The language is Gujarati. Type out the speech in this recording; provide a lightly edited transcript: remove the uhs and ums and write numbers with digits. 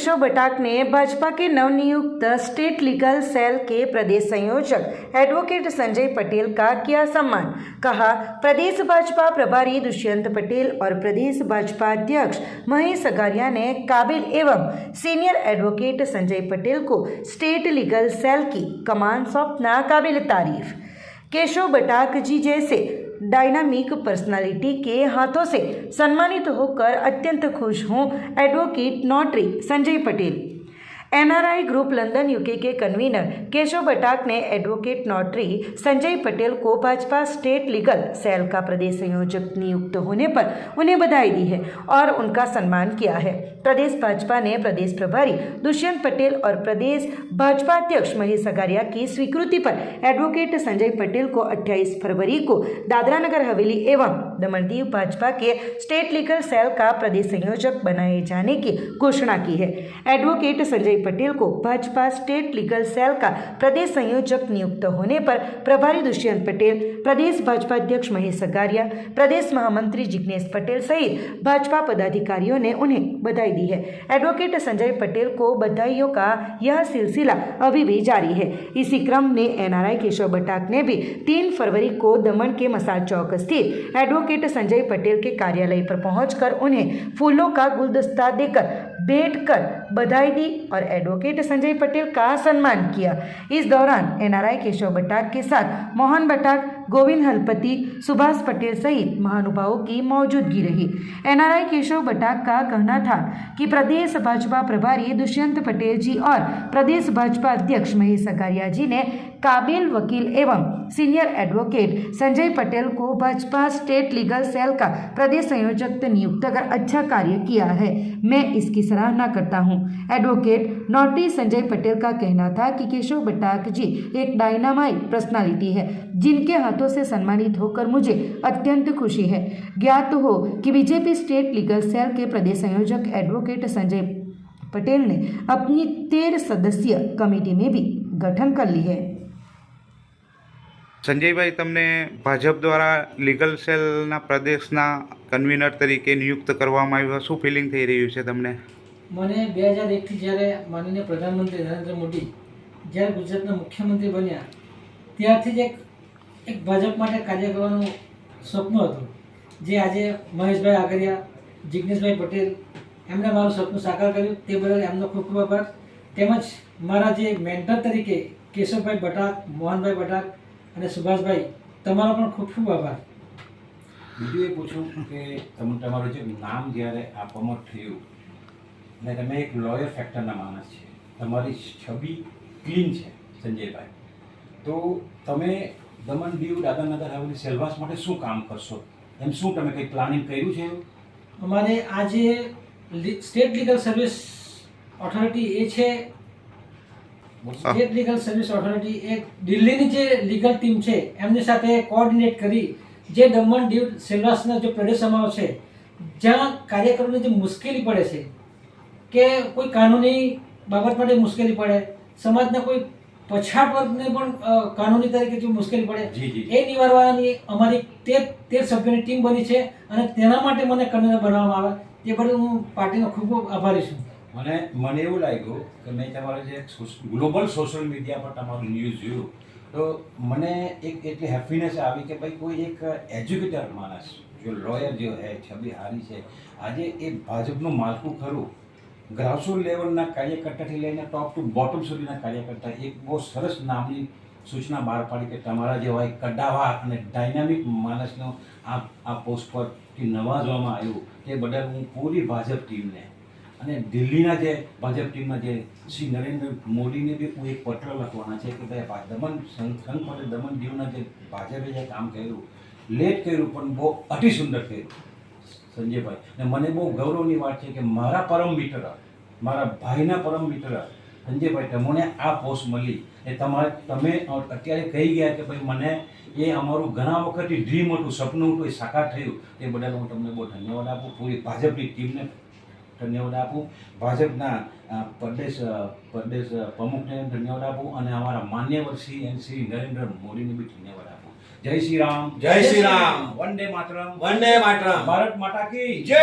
केशव बटाक ने भाजपा के नवनियुक्त स्टेट लीगल सेल के प्रदेश संयोजक एडवोकेट संजय पटेल का किया सम्मान। कहा, प्रदेश भाजपा प्रभारी दुष्यंत पटेल और प्रदेश भाजपा अध्यक्ष महेश सगारिया ने काबिल एवं सीनियर एडवोकेट संजय पटेल को स्टेट लीगल सेल की कमान सौंपना काबिल तारीफ। केशव बटाक जी जैसे डायनामिक पर्सनालिटी के हाथों से सम्मानित होकर अत्यंत खुश हूँ। Advocate notary Sanjay Patel. NRI group London UK के कन्वीनर केशव बटाक ने एडवोकेट नोटरी संजय पटेल को भाजपा स्टेट लीगल सेल का प्रदेश संयोजक नियुक्त होने पर उन्हें बधाई दी है और उनका सम्मान किया है। प्रदेश भाजपा ने प्रदेश प्रभारी दुष्यंत पटेल और प्रदेश भाजपा अध्यक्ष महेश सगारिया की स्वीकृति पर एडवोकेट संजय पटेल को 28 फरवरी को दादरा नगर हवेली एवं दमन दीव भाजपा के स्टेट लीगल सेल का प्रदेश संयोजक बनाए जाने की घोषणा की है। एडवोकेट संजय पटेल को भाजपा स्टेट लीगल सेल का प्रदेश संयोजक नियुक्त होने पर प्रभारी दुष्यंत पटेल, प्रदेश भाजपा अध्यक्ष महेश सगारिया, प्रदेश महामंत्री जिग्नेश पटेल सहित भाजपा पदाधिकारियों ने उन्हें बधाई दी है। एडवोकेट संजय पटेल को बधाइयों का यह सिलसिला अभी भी जारी है। इसी क्रम में एनआरआई केशव बटाक ने भी 3 फरवरी को दमन के मसाज चौक स्थित एडवोकेट संजय पटेल के कार्यालय पर पहुंचकर उन्हें फूलों का गुलदस्ता देकर भेंट कर बधाई दी और एडवोकेट संजय पटेल का सम्मान किया। इस दौरान एनआरआई केशव बटाक के साथ मोहन बटाक, गोविंद हलपति, सुभाष पटेल सहित महानुभावों की मौजूदगी रही। एनआरआई केशव बटाक का कहना था कि प्रदेश भाजपा प्रभारी दुष्यंत पटेल जी और प्रदेश भाजपा अध्यक्ष महेश सगारिया जी ने काबिल वकील एवं सीनियर एडवोकेट संजय पटेल को भाजपा स्टेट लीगल सेल का प्रदेश संयोजक नियुक्त कर अच्छा कार्य किया है। मैं इसकी सराहना करता हूं। एडवोकेट नोटरी संजय पटेल का कहना था कि केशव बटाक जी एक डायनामाइट पर्सनालिटी है जिनके हाथों से सम्मानित होकर मुझे अत्यंत खुशी है। ज्ञात हो कि बीजेपी स्टेट लीगल सेल के प्रदेश संयोजक एडवोकेट संजय पटेल ने अपनी 13 सदस्यीय कमेटी में भी गठन कर ली है। સંજયભાઈ, તમને ભાજપ દ્વારા લીગલ સેલના પ્રદેશના કન્વીનર તરીકે નિયુક્ત કરવામાં આવ્યો, શું ફિલિંગ થઈ રહ્યું છે તમને? મને 2001થી જ્યારે માનનીય પ્રધાનમંત્રી નરેન્દ્ર મોદી જ્યારે ગુજરાતના મુખ્યમંત્રી બન્યા ત્યારથી જ એક ભાજપ માટે કાર્ય કરવાનું સ્વપ્ન હતું, જે આજે મહેશભાઈ આગરિયા, જિગ્નેશભાઈ પટેલ એમણે મારું સપનું સાકાર કર્યું, તે બદલ એમનો ખૂબ ખૂબ આભાર। તેમજ મારા જે મેન્ટર તરીકે કેશવભાઈ બટાક, મોહનભાઈ બટાક અને સુભાષભાઈ, તમારો પણ ખૂબ ખૂબ આભાર। બીજું એ પૂછું કે તમારું જે નામ જ્યારે આપવામાં થયું અને તમે એક લોયર ફેક્ટરના માણસ છે, તમારી છબી ક્લીન છે સંજયભાઈ, તો તમે દમણ દીવ દાદરાનગર હવેલી સેલવાસ માટે શું કામ કરશો? એમ શું તમે કંઈ પ્લાનિંગ કર્યું છે? અમારે આ જે સ્ટેટ લીગલ સર્વિસ ઓથોરિટી એ છે, સ્ટેટ લીગલ સર્વિસ ઓથોરિટી એ દિલ્હીની જે લીગલ ટીમ છે એમની સાથે કોઓર્ડિનેટ કરી જે દમણ દીવ સેલવાસના જે પ્રદેશોમાં છે જ્યાં કાર્યકરોને જે મુશ્કેલી પડે છે કે કોઈ કાનૂની બાબત માટે મુશ્કેલી પડે, સમાજના કોઈ પછાત વર્ગને પણ કાનૂની તરીકે જો મુશ્કેલી પડે એ નિવારવાની અમારી 13 સભ્યોની ટીમ બની છે અને તેના માટે મને કન્વીનર બનાવવામાં આવે તે બદલ હું પાર્ટીનો ખૂબ ખૂબ આભારી છું। મને એવું લાગ્યું કે મેં તમારું જે ગ્લોબલ સોશિયલ મીડિયા પર તમારું ન્યૂઝ જોયું તો મને એક એટલી હેપીનેસ આવી કે ભાઈ કોઈ એક એજ્યુકેટેડ માણસ જો લોયર જો હે, છબી હારી છે, આજે એ ભાજપનું માળખું ખરું ગ્રાસરૂટ લેવલના કાર્યકર્તાથી લઈને ટોપ ટુ બોટમ સુધીના કાર્યકર્તા એક બહુ સરસ નામની સૂચના બહાર પાડી કે તમારા જેવા એક કડાવા અને ડાયનામિક માણસનો આ પોસ્ટ પરથી નવાજવામાં આવ્યું તે બદલ હું પૂરી ભાજપ ટીમને અને દિલ્હીના જે ભાજપ ટીમના જે શ્રી નરેન્દ્ર મોદીને બી હું એક પત્ર લખવાના છે કે ભાઈ દમણ સંઘ માટે દમણ દીવના જે ભાજપે જે કામ કર્યું, લેટ કર્યું પણ બહુ અતિ સુંદર કર્યું સંજયભાઈ, અને મને બહુ ગૌરવની વાત છે કે મારા પરમ મિત્ર, મારા ભાઈના પરમ મિત્ર સંજયભાઈ તમને આ પોસ્ટ મળી એ તમે અત્યારે કહી ગયા કે ભાઈ મને એ અમારું ઘણા વખતથી ડ્રીમ હતું, સપનું હતું, એ સાકાર થયું, તે બદલ હું તમને બહુ ધન્યવાદ આપું, પૂરી ભાજપની ટીમને ધન્યવાદ આપું, ભાજપના પ્રદેશ પ્રમુખને ધન્યવાદ આપું અને અમારા માન્યવર શ્રી નરેન્દ્ર મોદીને બી ધન્યવાદ આપું। જય શ્રી રામ, જય શ્રી રામ, વંદે માતરમ, વંદે માતરમ, ભારત માતા કી જય।